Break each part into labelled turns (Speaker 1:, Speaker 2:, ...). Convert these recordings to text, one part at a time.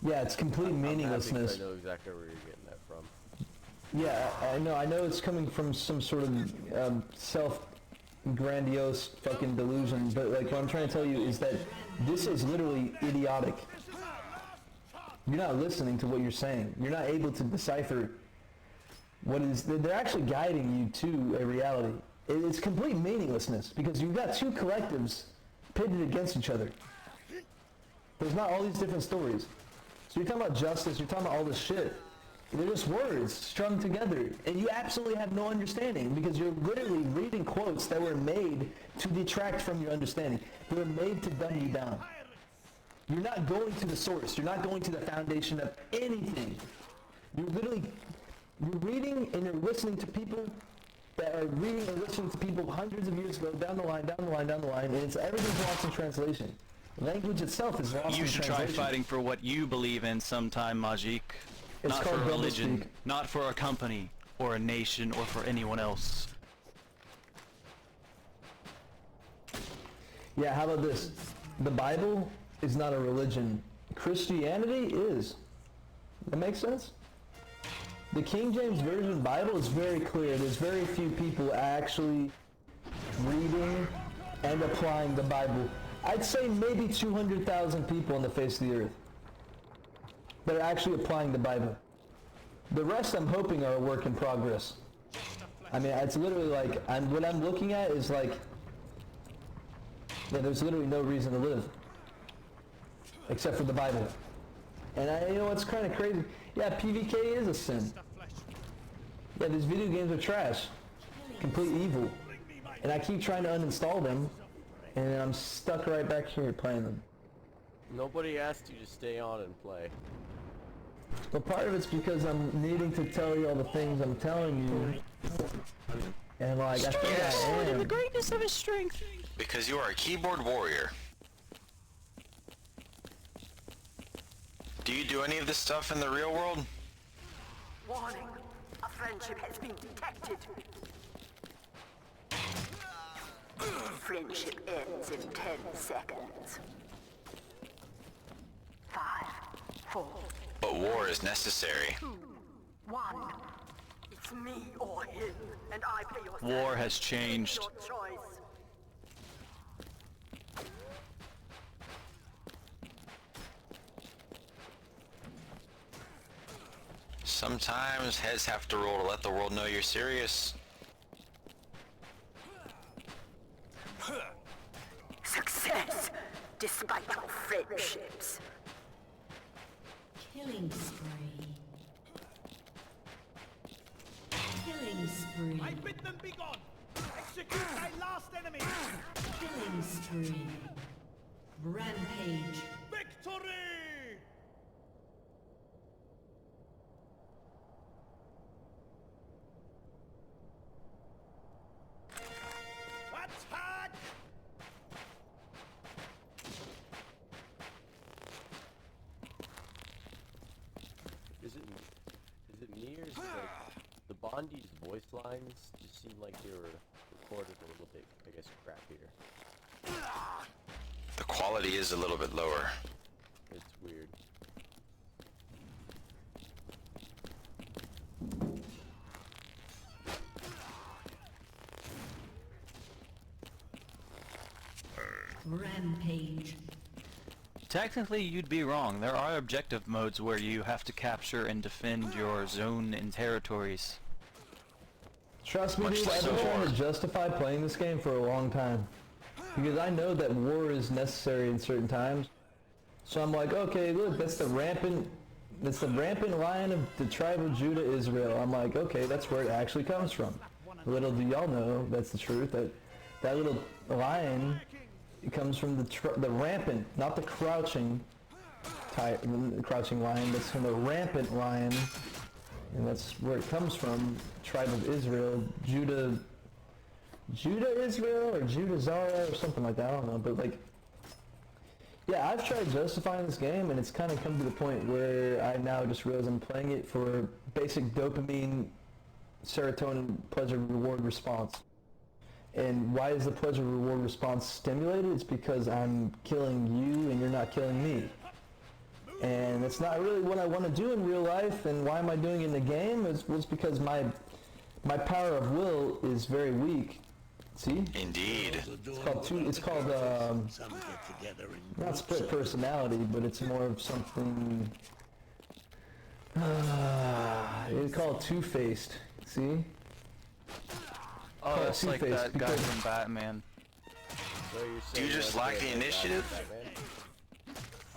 Speaker 1: Yeah, it's complete meaninglessness.
Speaker 2: I know exactly where you're getting that from.
Speaker 1: Yeah, I know it's coming from some sort of self-grandiose fucking delusion, but like what I'm trying to tell you is that this is literally idiotic. You're not listening to what you're saying. You're not able to decipher what is... They're actually guiding you to a reality. It's complete meaninglessness because you've got two collectives pitted against each other. There's not all these different stories. So you're talking about justice, you're talking about all this shit. They're just words strung together, and you absolutely have no understanding because you're literally reading quotes that were made to detract from your understanding. They were made to dumb you down. You're not going to the source. You're not going to the foundation of anything. You're reading and you're listening to people that are reading and listening to people hundreds of years ago, down the line, and it's everything's lost in translation. Language itself is lost in translation.
Speaker 3: You should try fighting for what you believe in sometime, Majik.
Speaker 1: It's
Speaker 3: not
Speaker 1: called
Speaker 3: for a religion,
Speaker 1: doublespeak.
Speaker 3: not for a company, or a nation, or for anyone else.
Speaker 1: Yeah, how about this? The Bible is not a religion. Christianity is. That makes sense? The King James Version Bible is very clear. There's very few people actually reading and applying the Bible. I'd say maybe 200,000 people on the face of the earth that are actually applying the Bible. The rest I'm hoping are a work in progress. I mean, it's literally like, what I'm looking at is like, yeah, there's literally no reason to live except for the Bible. And you know what's kind of crazy? Yeah, PvK is a sin. Yeah, these video games are trash. Complete evil. And I keep trying to uninstall them, and I'm stuck right back here playing them.
Speaker 2: Nobody asked you to stay on and play.
Speaker 1: Well, part of it's because I'm needing to tell you all the things I'm telling you. And like, I think I am.
Speaker 3: The greatness of his strength.
Speaker 4: Because you are a keyboard warrior. Do you do any of this stuff in the real world?
Speaker 5: Warning, a friendship has been detected. Friendship ends in 10 seconds. 5, 4,
Speaker 4: But war is necessary.
Speaker 5: 2, 1. It's me or him, and I pay your
Speaker 3: War
Speaker 5: salary.
Speaker 3: has changed.
Speaker 5: Your choice.
Speaker 4: Sometimes heads have to roll to let the world know you're serious.
Speaker 5: Success, despite your friendships.
Speaker 6: Killing spree. Killing spree.
Speaker 7: I bid them be gone! Execute thy last enemy!
Speaker 6: Killing spree. Rampage.
Speaker 7: Victory! Attack!
Speaker 2: Is it me or is it like the Bondi's voice lines just seem like they were recorded a little bit, I guess, crappier.
Speaker 4: The quality is a little bit lower.
Speaker 2: It's weird.
Speaker 6: Rampage.
Speaker 3: Technically, you'd be wrong. There are objective modes where you have to capture and defend your zone and territories.
Speaker 1: Trust me,
Speaker 4: Much
Speaker 1: dude,
Speaker 4: like
Speaker 1: I've been trying to
Speaker 4: war.
Speaker 1: justify playing this game for a long time. Because I know that war is necessary in certain times. So I'm like, okay, look, that's the rampant line of the tribe of Judah, Israel. I'm like, okay, that's where it actually comes from. Little do y'all know, that's the truth, that little lion, it comes from the rampant, not the crouching lion, that's from the rampant lion. And that's where it comes from, tribe of Israel, Judah Israel, or Judah Zara, or something like that, I don't know, but like, yeah, I've tried justifying this game, and it's kind of come to the point where I now just realize I'm playing it for basic dopamine, serotonin, pleasure, reward response. And why is the pleasure, reward response stimulated? It's because I'm killing you, and you're not killing me. And it's not really what I want to do in real life, and why am I doing it in the game? Was because my power of will is very weak. See?
Speaker 4: Indeed.
Speaker 1: It's called not split personality, but it's more of something, it's called two-faced. See?
Speaker 3: Oh, that's like
Speaker 1: Two-Face,
Speaker 3: that guy
Speaker 1: because-
Speaker 3: from Batman.
Speaker 2: So you're
Speaker 4: Do you
Speaker 2: saying
Speaker 4: just
Speaker 2: that
Speaker 4: lack the initiative?
Speaker 2: Batman?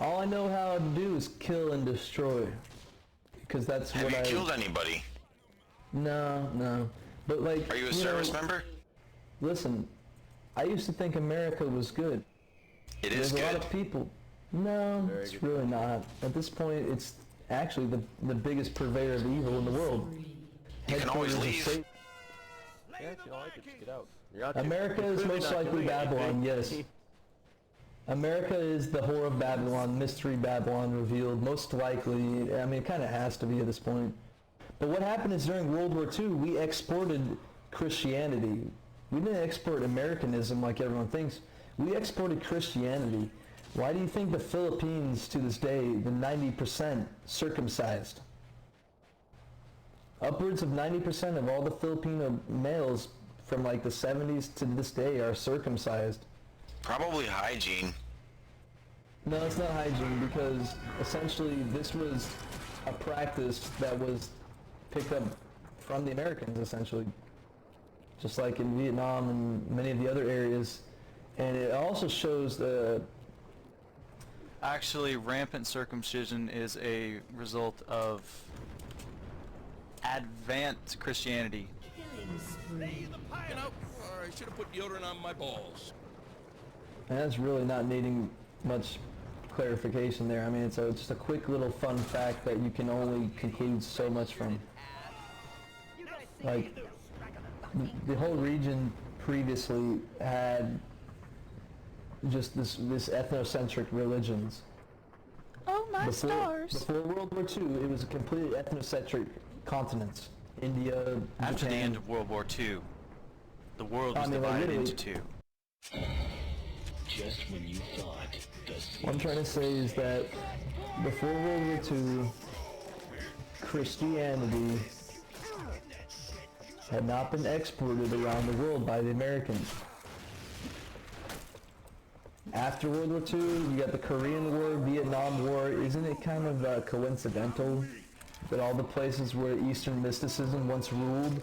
Speaker 1: All I know how to do is kill and destroy, because that's
Speaker 4: Have
Speaker 1: what
Speaker 4: you
Speaker 1: I.
Speaker 4: killed anybody?
Speaker 1: No. But like.
Speaker 4: Are you a
Speaker 1: know,
Speaker 4: service member?
Speaker 1: Listen, I used to think America was good.
Speaker 4: It is
Speaker 1: There's a lot
Speaker 4: good.
Speaker 1: of people. No,
Speaker 2: Very
Speaker 1: it's
Speaker 2: good
Speaker 1: really not. At this point, it's actually the biggest purveyor of evil in the world.
Speaker 4: You can always
Speaker 1: Headquarters of
Speaker 4: leave.
Speaker 1: Satan.
Speaker 2: Yeah, if you don't like it, just get out. You're not
Speaker 1: America
Speaker 2: you're
Speaker 1: is
Speaker 2: clearly
Speaker 1: most
Speaker 2: not
Speaker 1: likely
Speaker 2: doing
Speaker 1: Babylon,
Speaker 2: anything.
Speaker 1: yes. America is the whore of Babylon, mystery Babylon revealed, most likely. I mean, it kind of has to be at this point. But what happened is during World War II, we exported Christianity. We didn't export Americanism like everyone thinks. We exported Christianity. Why do you think the Philippines, to this day, the 90% circumcised? Upwards of 90% of all the Filipino males from like the 70s to this day are circumcised.
Speaker 4: Probably hygiene.
Speaker 1: No, it's not hygiene, because essentially this was a practice that was picked up from the Americans, essentially. Just like in Vietnam and many of the other areas. And it also shows the...
Speaker 3: Actually, rampant circumcision is a result of advanced Christianity.
Speaker 6: Killing spree.
Speaker 8: You know, I should have put deodorant on my balls.
Speaker 1: And that's really not needing much clarification there. I mean, it's just a quick little fun fact that you can only conclude so much from. Like, the whole region previously had just this ethnocentric religions.
Speaker 3: Oh my
Speaker 1: Before World War II, it was a completely ethnocentric continent. India,
Speaker 3: After the
Speaker 1: Japan.
Speaker 3: end of World War II, the world was
Speaker 1: I mean, like,
Speaker 3: divided
Speaker 1: literally-
Speaker 3: into two.
Speaker 9: Just when you thought the
Speaker 1: What I'm trying to say is that before World War II, Christianity had not been exported around the world by the Americans. After World War II, you got the Korean War, Vietnam War. Isn't it kind of coincidental that all the places where Eastern mysticism once ruled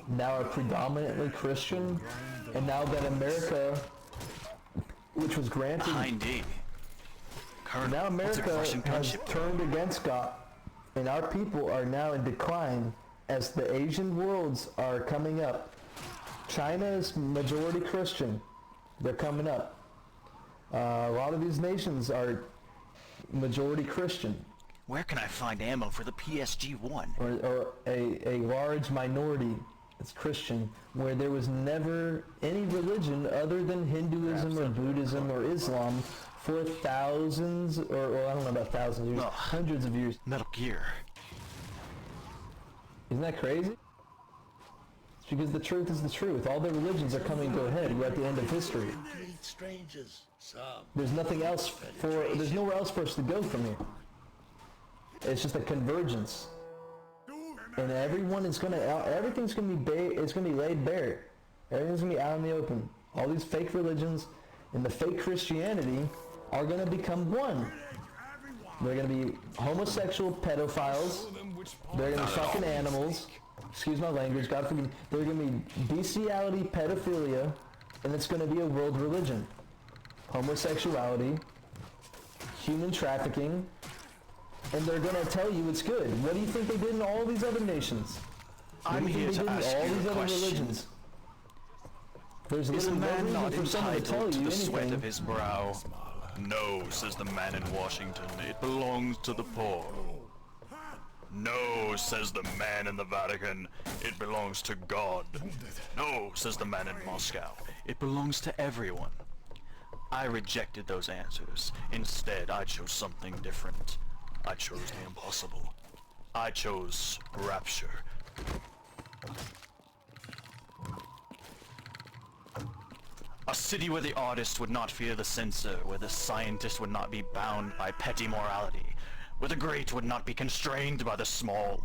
Speaker 1: now are predominantly Christian? And now that America, which was granted...
Speaker 3: Behind D.
Speaker 1: Now America
Speaker 3: Russian
Speaker 1: has
Speaker 3: gunship.
Speaker 1: turned against God, and our people are now in decline as the Asian worlds are coming up. China is majority Christian. They're coming up. A lot of these nations are majority Christian,
Speaker 3: Where can I find ammo for the PSG-1?
Speaker 1: or a large minority that's Christian, where there was never any religion other than Hinduism or Buddhism or Islam for thousands, or well, I don't know about thousands of years,
Speaker 3: Ugh.
Speaker 1: hundreds of years.
Speaker 3: Metal Gear.
Speaker 1: Isn't that crazy? It's because the truth is the truth. All the religions are coming to a head. We're at the end of history.
Speaker 9: complete strangers. Some
Speaker 1: There's nothing else there's nowhere else for us to go from here. It's just a convergence. And everything's gonna be laid bare. Everything's gonna be out in the open. All these fake religions and the fake Christianity are gonna become one. They're gonna be homosexual pedophiles. They're gonna be fucking animals. Excuse my language, God forgive me. They're gonna be bestiality, pedophilia, and it's gonna be a world religion. Homosexuality, human trafficking, and they're gonna tell you it's good. What do you think they did in all these other nations? What
Speaker 3: I'm
Speaker 1: do you
Speaker 3: here
Speaker 1: think
Speaker 3: to
Speaker 1: they did in
Speaker 3: ask
Speaker 1: all
Speaker 3: you
Speaker 1: these
Speaker 3: a
Speaker 1: other
Speaker 3: question.
Speaker 1: religions? There's
Speaker 3: Is a
Speaker 1: literally no
Speaker 3: man
Speaker 1: reason
Speaker 3: not
Speaker 1: for someone to tell
Speaker 3: entitled to
Speaker 1: you
Speaker 3: the sweat
Speaker 1: anything.
Speaker 3: of his brow? No, says the man in Washington. It belongs to the poor. No, says the man in the Vatican. It belongs to God. No, says the man in Moscow. It belongs to everyone. I rejected those answers. Instead, I chose something different. I chose the impossible. I chose rapture. A city where the artist would not fear the censor, where the scientist would not be bound by petty morality, where the great would not be constrained by the small.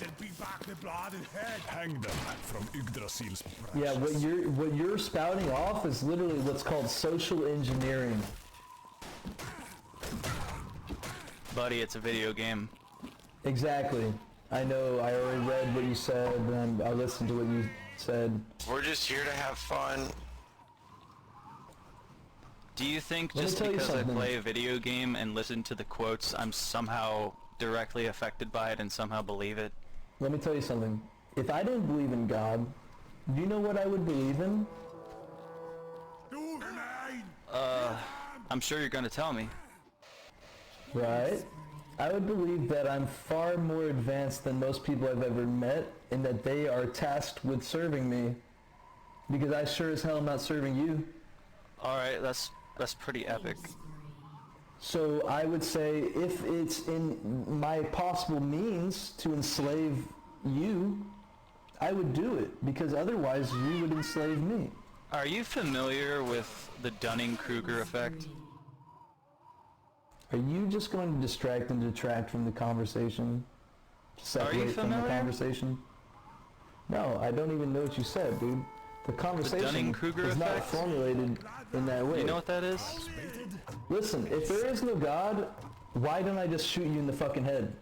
Speaker 7: And beat back the blood and head. Hang them from Yggdrasil's precious.
Speaker 1: Yeah, what you're spouting off is literally what's called social engineering.
Speaker 3: Buddy, it's a video game.
Speaker 1: Exactly. I know, I already read what you said, and I listened to what you said.
Speaker 4: We're just here to have fun.
Speaker 3: Do you think
Speaker 1: Let me
Speaker 3: just
Speaker 1: tell you
Speaker 3: because I
Speaker 1: something.
Speaker 3: play a video game and listen to the quotes, I'm somehow directly affected by it and somehow believe it?
Speaker 1: Let me tell you something. If I didn't believe in God, do you know what I would believe in?
Speaker 3: I'm sure you're gonna tell me.
Speaker 1: Right? I would believe that I'm far more advanced than most people I've ever met, and that they are tasked with serving me, because I sure as hell am not serving you.
Speaker 3: Alright, that's pretty epic.
Speaker 1: So I would say if it's in my possible means to enslave you, I would do it, because otherwise you would enslave me.
Speaker 3: Are you familiar with the Dunning-Kruger effect?
Speaker 1: Are you just going to distract and detract from the conversation? Separate from the
Speaker 3: familiar?
Speaker 1: conversation? No, I don't even know what you said, dude. The conversation
Speaker 3: Dunning-Kruger
Speaker 1: is not
Speaker 3: effect?
Speaker 1: formulated in that way.
Speaker 3: You know what that is?
Speaker 1: Listen, if there is no God, why don't I just shoot you in the fucking head?